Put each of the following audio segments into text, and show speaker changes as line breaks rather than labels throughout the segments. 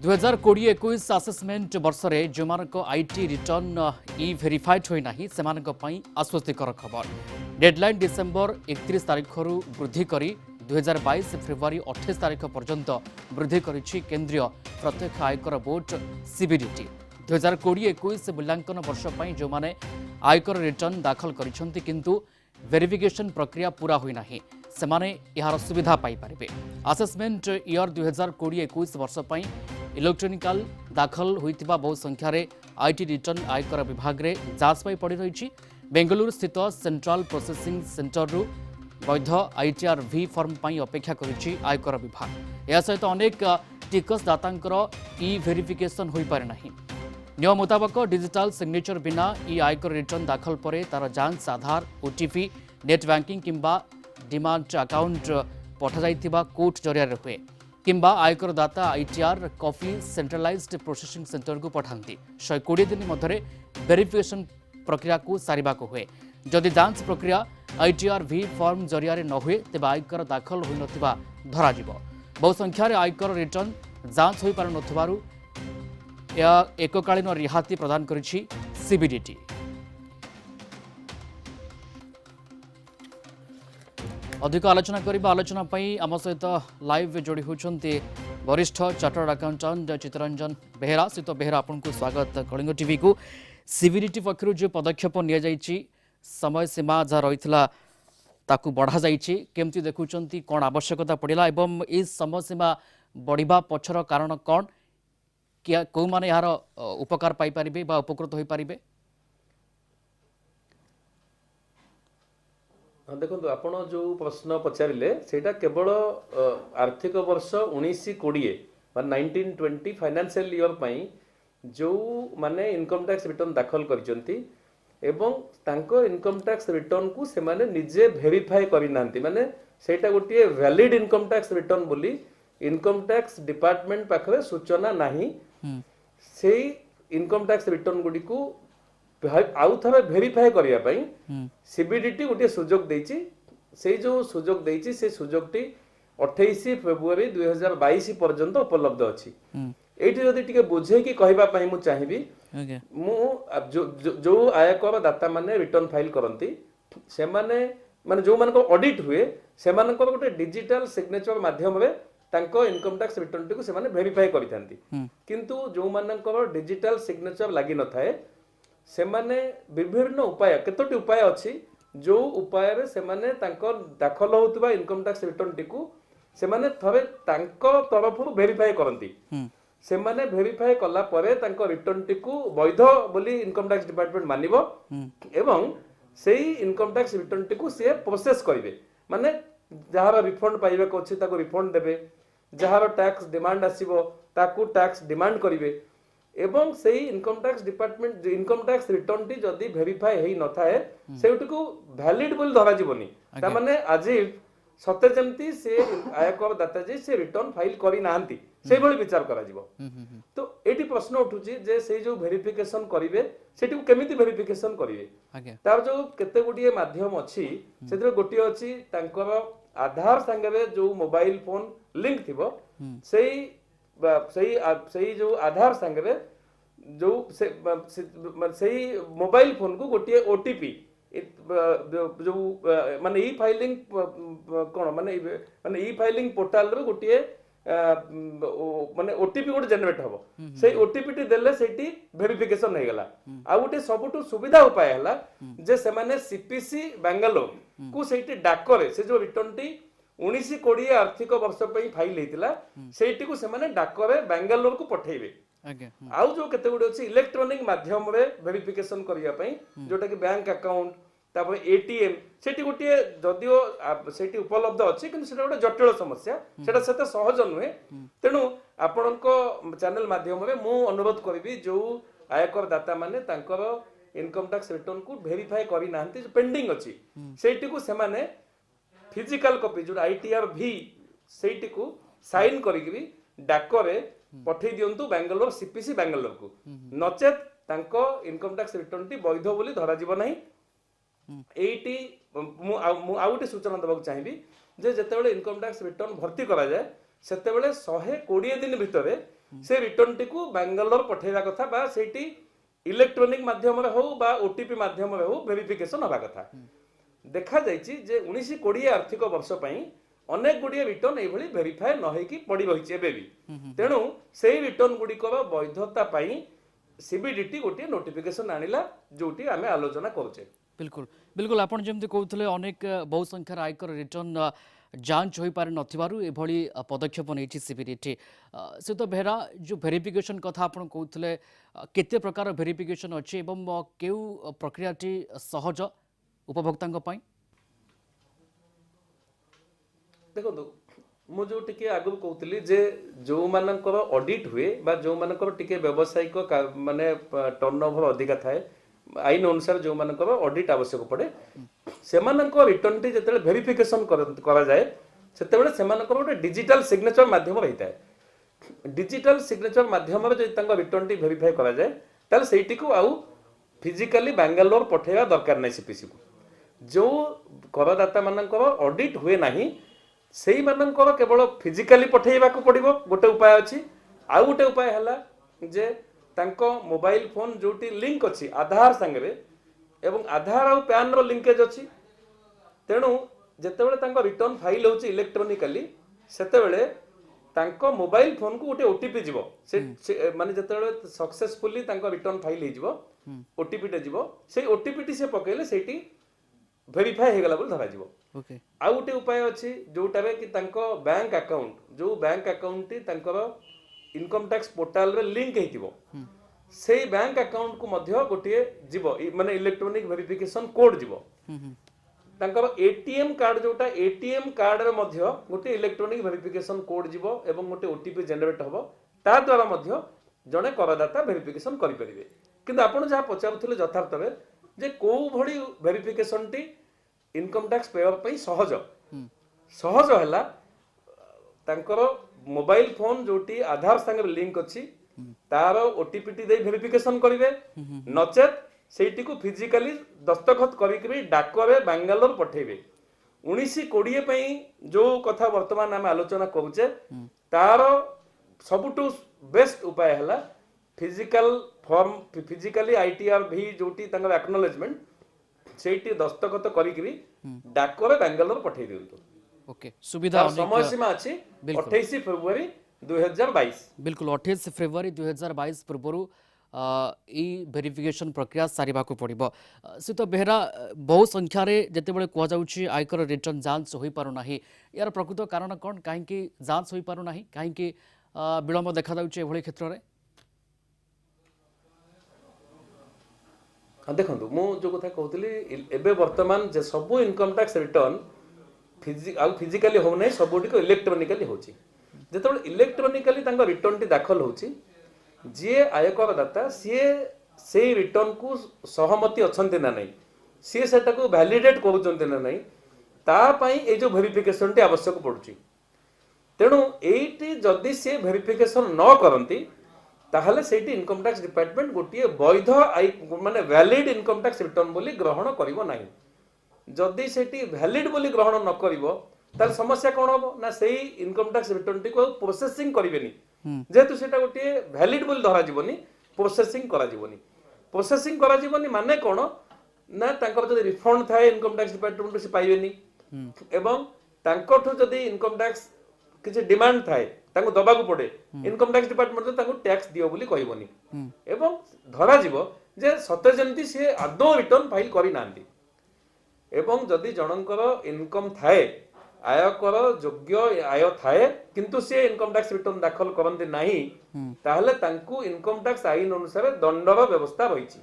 2020-21 assessment वर्ष में जो आईटी रिटर्न ई भेरीफाइड होना से आश्वस्तिकर खबर। डेडलाइन डिसेम्बर 31 तारीख वृद्धि कर 2022 फेब्रुआरी 28 तारीख पर्यंत वृद्धि करिछि केंद्रीय प्रत्यक्ष आयकर बोर्ड सीबीडीटी। 2020-21 मूल्यांकन वर्ष पर जो आयकर रिटर्न दाखल करिसेंति किंतु वेरिफिकेशन प्रक्रिया पूरा होना सेमाने यार सुविधा पाइपारे। आसेसमेंट इयर 2020-21 वर्ष पर इलेक्ट्रोनिकल दाखल होइतिबा बहु संख्यार आईटी रिटर्न आयकर विभाग रे जांच पाई पड़ी रही। बेंगलुरु स्थित सेंट्रल प्रोसेसिंग सेंटर रु वैध आईटीआर V फॉर्म पाई अपेक्षा करिछि आयकर विभाग। या सहित अनेक टिकसदातांकर ई वेरिफिकेशन होई पारे नाही। नियम मुताबक डिजिटल सिग्नेचर बिना ई आयकर रिटर्न दाखल पर तार जांच आधार ओटीपी नेट बैंकिंग किंबा डिमांड अकाउंट पठा जाइतिबा कोर्ट जरिया हुए किंबा आयकर दाता ITR copy centralised processing centre को पठाती 120 दिन मध्य वेरिफिकेशन प्रक्रिया को सारिबा को हुए। जदि जांच प्रक्रिया आईटीआर V फॉर्म जरिया न हुए तेबे आयकर दाखल होई नथिबा धरा जिवो। बहु संख्यार आयकर रिटर्न जांच होई पार नथिबारु एककालीन रिहाती प्रदान करिछि सीबीडीटी। अधिक आलोचना करबा आलोचना पई आम सहित लाइव जोड़ी होचंती वरिष्ठ चार्टर्ड अकाउंटेंट चित्तरंजन बेहेरा। सित बेहेरा आपन को स्वागत कलिंग टीवी को। सीबीडीटी पक्षरु जो पदक्षेप निया जायछि समय सीमा जा रहितला ताकू बढ़ा जायछि केमती देखुचंती कोन आवश्यकता पड़िला एवं ए समय सीमा बढ़िबा पछर कारण कोन क्या को माने यार उपकार पाई परिबे बा उपकृत होई परिबे?
हाँ देखो आपण जो प्रश्न पचारे सेटा केवल आर्थिक वर्ष 19-20 19-20 फाइनेंशियल ईयर पई जो माने इनकम टैक्स रिटर्न दाखल करिसंती एवं तांको इनकम टैक्स रिटर्न को से माने निजे वेरीफाई करि नांती माने सेटा गोटे वैलिड इनकम टैक्स रिटर्न बोली इनकम टैक्स डिपार्टमेंट पाखरे सूचना नाही। से इनकम टैक्स रिटर्न गुडी को आउ थे भेरीफाई करने सीबीडीटी गोटे सुजोग देछि। से जो सुजोग देछि से सुजोगटी 28 फेब्रुआरी 2022 पर्यंत उपलब्ध अछि। एठी जदि टिके बुझे कि कहबा पई मु चाहिबी मु जो आयकर दाता माने रिटर्न फाइल करंती से माने जो मानको ऑडिट हुए से मानको गोटे डिजिटल सिग्नेचर माध्यम रे तांको इनकम टैक्स रिटर्न टिको से माने वेरीफाई करिथांती किंतु जो मानको डिजिटल सिग्नेचर लागि न थाए से माने विभिन्न उपाय केतोटी उपाय अछि जो उपाय रे से माने तांको दाखल होतबा इनकम टैक्स रिटर्न टिकु से माने थरे तांको तरफरु वेरीफाई करंती। से माने वेरीफाई कला परे तांको रिटर्न टिकु वैध बोली इनकम टैक्स डिपार्टमेंट मानिबो एवं सेही इनकम टैक्स रिटर्न टिकु से प्रोसेस करिवे माने जहार रिफंड पाइबा को अछि ताको रिफंड देबे जहार टैक्स डिमांड आसीबो ताकू टैक्स डिमांड करिवे एवं सेही income tax department income tax return T जदी वेरीफाई हेई न थाए सेउटी को वैलिड बोल धरा जीवनी ता माने आज सत्य जमती से आयकर दाता जे से रिटर्न फाइल करि नांती से भली विचार करा जीवो। तो एटी प्रश्न उठुची जे से जो वेरिफिकेशन करिवे सेटी को केमिति वेरिफिकेशन करिवे तार जो केते गुडिये माध्यम अछि सेतिर गोटिये अछि तांकर आधार संगे जो मोबाइल फोन लिंक थिबो सही जो आधार संगे जो सही मोबाइल फोन को गोटे ओटीपी जो माने ई फाइलिंग कोन माने ई फाइलिंग पोर्टल रे गोटे माने ओटीपी गोटे जनरेट हबो सही ओटीपी टी देले सेठी वेरिफिकेशन हे गेला। आ गोटे सबटु सुविधा उपाय हला जे से माने सीपीसी बेंगलोर को सेठी डाकरे से जो रिटर्न टी 19-20 आर्थिक वर्ष पर फाइल होता से सेमाने डाकरे बेंगलोर को पठेबे। आउ जो केते गुडे अछि इलेक्ट्रॉनिक माध्यम रे वेरिफिकेशन करिया पई जोटा कि बैंक अकाउंट तापर एटीएम सेठी गोटे जदियो सेठी उपलब्ध अछि किंतु सेटा गोटे जटिल समस्या सेटा सेते सहज नुहे। तेनु आपनको चैनल माध्यम रे मु अनुरोध करबी जो आयकर दाता माने तांकर इनकम टैक्स रिटर्न को वेरीफाई करि नांती जो पेंडिंग अछि सेठी को सेमाने फिजिकल कॉपी जो आईटीआर V सेठी को साइन करिकरी डाकरे पठै दियंतु बेंगलोर सीपीसी बेंगलोर को नचेत तांको इनकम टैक्स रिटर्न टी वैध बोली धरा जीव नाही। एटी मु आउटे सूचना दबाक चाहिबी जे जेतेबेले इनकम टैक्स रिटर्न भर्ती करा जाय सेतेबेले 120 दिन भितरे से रिटर्न टी को बांगालोर पठेवा कथा बा सेठी इलेक्ट्रोनिक माध्यम रे हो बा ओटीपी माध्यम रे हो वेरिफिकेशन हवा कथा देखा जायछि जे 19-20 आर्थिक वर्ष पई अनेक गुड़िए रिटर्न एभली वेरीफाए न होइकी पड़ी रहिछि एबे भी तेणु सेही रिटर्न गुड़िकर वैधता पई सीबीडीटी गोटे नोटिफिकेशन आनिला जोटी आमे आलोचना करूचे।
बिल्कुल बिल्कुल आपण जेमती कहते अनेक बहु संख्यार आयकर रिटर्न जांच हो पारि नथिबारु एभली पदक्षेप नहीं सीबीडीटी से तो बेहरा जो वेरिफिकेशन कथा आपण कहते केते प्रकार वेरिफिकेशन अच्छी एवं केउ प्रक्रियाटी सहज उपभोक्ता पई
देखो मु जो टिके आगु कहतली जे जो मानकर ऑडिट हुए बा जो मानकर टिके व्यावसायिक माने टर्नओवर अधिका थाए आईन अनुसार जो मानकर ऑडिट आवश्यक पड़े से रिटर्न टी जते वेरिफिकेशन करा जाए सेते से गोटे डिजिटल सिग्नेचर माध्यम रही है डिजिटल सिग्नेचर माध्यम जो रिटर्न टी वेरीफाई करा जाए ताले सेठी को आउ फिजिकली बांगालोर पठेवा दरकार नहीं सीपीसी को जो करदाता मानकर ऑडिट हुए नहीं सेही मानकर केवल फिजिकली पठेवा को पड़िबो गोटे उपाय अछि आ गोटे उपाय हला जे तांको मोबाइल फोन जोटी लिंक अछि आधार संगे एवं आधार और पैन रो लिंकेज अछि तेणु जेतेबेले तांको रिटर्न फाइल होछि इलेक्ट्रोनिकली सेतेबेले तांको मोबाइल फोन को गोटे ओटीपी जीवो से माने जेतेबेले सक्सेसफुली तांको रिटर्न फाइल हे जीवो ओटीपी टे जीवो से ओटीपी टी से पकेले सेठी वेरीफाई हे गला बोल धरा जीवो
ओके
आ गोटे उपाय अछि जोटारे कि तांको बैंक अकाउंट जो बैंक अकाउंट टी तांकर इनकम टैक्स पोर्टल रे लिंक हेतिबो सेही बैंक अकाउंट को मध्य गोटे जीवो माने इलेक्ट्रॉनिक वेरिफिकेशन कोड जीवो तांकर एटीएम कार्ड जोटा एटीएम कार्ड रे मध्य गोटे इलेक्ट्रॉनिक वेरिफिकेशन कोड जीवो एवं गोटे ओटीपी जनरेट हबो ता द्वारा मध्य जने करदाता वेरिफिकेशन करि परिबे किंतु आपण जहा पचारुथिले यथार्थवे जे को भली verification T income tax payer पई सहज सहज हला तांकर मोबाइल फोन जोटी आधार संगे लिंक अछि तार ओटीपी टी दे वेरिफिकेशन करिवे नचेत सेठी को फिजिकली दस्तखत करिकरी डाकरे बांगालोर पठेबे 19-20 पई जो कथा वर्तमान हम आलोचना करूचे तार सबुटु बेस्ट उपाय हला फिजिकल फॉर्म फिजिकली आईटीआर भी जोटी तांकर एक्नॉलेजमेंट सेठी दस्तखत करिकरी डाकरे बांगालोर पठेइ दियंतु
ओके सुविधा
समय सीमा अछि 28 फरवरी 2022
बिल्कुल 28 फरवरी 2022 पूर्व वेरिफिकेशन प्रक्रिया सारिबा को पड़िबो से तो बेहरा बहु संख्या रे जतेबेले कुआ जाउछि आयकर रिटर्न जांच होई पारु नाही यार प्रकृत कारण कोन काहे कि जांच होई पारु नाही काहे कि विलंब देखा जाउछि एभली क्षेत्र रे
देखो मु जो कथा कहतली एबे वर्तमान जे सब इनकम टैक्स रिटर्न फिजिकली हो नै सबुटी को इलेक्ट्रोनिकली होछि जेतेबेले इलेक्ट्रोनिकली तांको रिटर्न टी दाखल होछि जे आयकर दाता सी से रिटर्न को सहमति अछंती ना नहीं सी सेटा को वैलिडेट करूचंती ना नहीं ता पई ए जो वेरिफिकेशन टी आवश्यक पड़ुछि तेणु एटी जदि से वेरिफिकेशन न करंती ताहले सेठी इनकम टैक्स डिपार्टमेंट गोटे वैध माने वैलिड इनकम टैक्स रिटर्न बोली ग्रहण करिवो नाही जदि सेठी वैलिड बोली ग्रहण न करिवो तार समस्या कोन हो ना सेही इनकम टैक्स रिटर्न टी को प्रोसेसिंग करिवेनी जेतु सेटा गोटे वैलिड बोली धरा जीवनी प्रोसेसिंग करा जीवनी माने कोन ना तांकर जदि रिफंड थाए इनकम टैक्स डिपार्टमेंट से पाइवेनी एवं तांकोठु जदि इनकम टैक्स किछि डिमांड थाए तांको दबा को पड़े इनकम टैक्स डिपार्टमेंट तांको टैक्स दियो बोली कहबोनी एवं धरा जीवो जे सत्य जंती से आदो रिटर्न फाइल करि नांती एवं जदि जनकर इनकम थाए आयकर योग्य आय थाए किंतु से इनकम टैक्स रिटर्न दाखल करंती नाही ताहले तांको इनकम टैक्स आईन अनुसार दंडर व्यवस्था रहिछि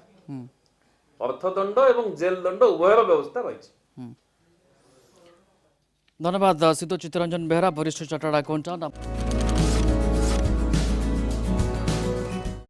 अर्थदंड एवं जेल दंड उभयर व्यवस्था रहिछि।
धन्यवाद सिद्धू चित्तरंजन बेहरा वरिष्ठ चार्टर्ड अकाउंटेंट।